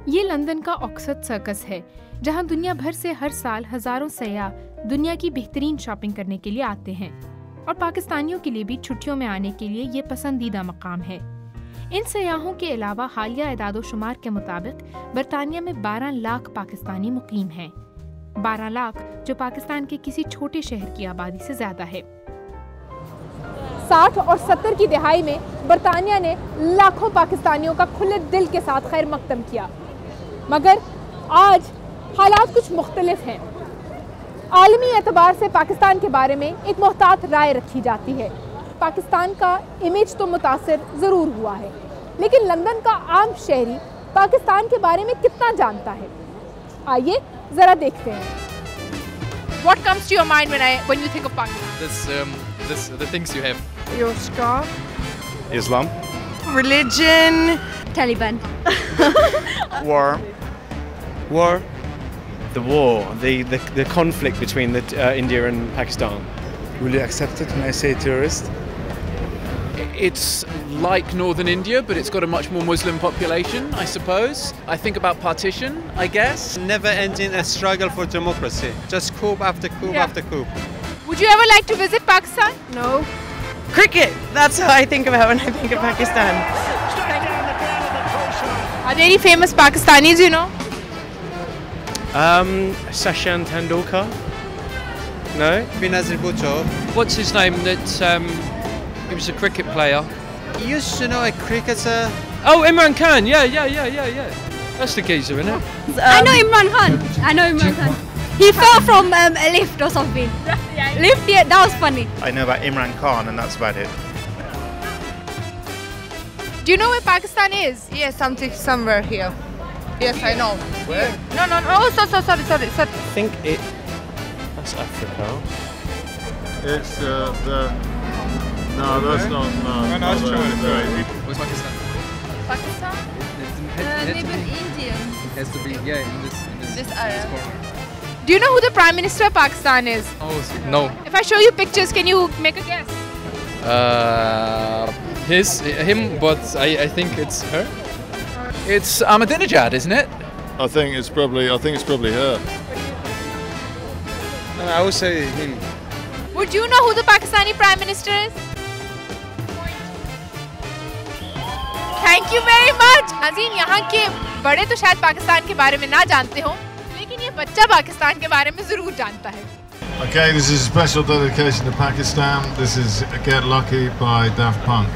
ये लंदन का Oxford circus है, जहां दुनिया भर से हर साल हजारों सयाह दुनिया की बेहतरीन शॉपिंग करने के लिए आते हैं और पाकिस्तानियों के लिए भी छुट्टियों में आने के लिए ये पसंदीदा मकाम है। इन सयाहों के अलावा हालिया एदाद-ओ-शुमार के मुताबिक बरतानिया में 12 लाख पाकिस्तानी मुकीम हैं। 12 लाख जो पाकिस्तान के किसी छोटे शहर की आबादी से ज्यादा है। 60 और 70 की दहाई में बरतानिया ने लाखों पाकिस्तानियों का खुले दिल के साथ खैर मकदम किया, मगर आज हालात कुछ मुख्तलिफ हैं। आलमी एतबार से पाकिस्तान के बारे में एक मुहतात राय रखी जाती है। पाकिस्तान का इमेज तो मुतासिर ज़रूर हुआ है, लेकिन लंदन का आम शहरी पाकिस्तान के बारे में कितना जानता है? आइए ज़रा देखते हैं। What comes to your mind when you think of Pakistan? The things you have. Your scarf. Islam. Religion. Taliban. War. The war, the conflict between India and Pakistan. Will you accept it when I say terrorist? It's like northern India, but it's got a much more Muslim population, I suppose. I think about partition, I guess. Never ending a struggle for democracy. Just coup after coup after coup. Would you ever like to visit Pakistan? No. Cricket. That's how I think about when I think of Pakistan. Are there any famous Pakistanis you know? Sachin Tendulkar. No? Benazir Bhutto. What's his name? He was a cricket player. You used to know a cricketer. Oh, Imran Khan. Yeah. That's the geezer, isn't it? I know Imran Khan. He fell from a lift or something. Lift, yeah, that was funny. I know about Imran Khan and that's about it. Do you know where Pakistan is? Yes, somewhere here. Yes, I know. Where? No. Oh, sorry. I think that's Africa. It's No, that's not. No, it's China. Where's Pakistan? Pakistan? Maybe Indian. It has to be, in this area. corner. Do you know who the Prime Minister of Pakistan is? Oh, no. If I show you pictures, can you make a guess? Him, but I think it's her. It's Ahmadinejad, isn't it? I think it's probably her. I would say him. Would you know who the Pakistani Prime Minister is? Thank you very much. नाज़रीन, यहाँ के बड़े तो शायद पाकिस्तान के बारे में ना जानते हो, लेकिन ये बच्चा पाकिस्तान के बारे में जरूर जानता है। Okay, this is a special dedication to Pakistan. This is Get Lucky by Daft Punk.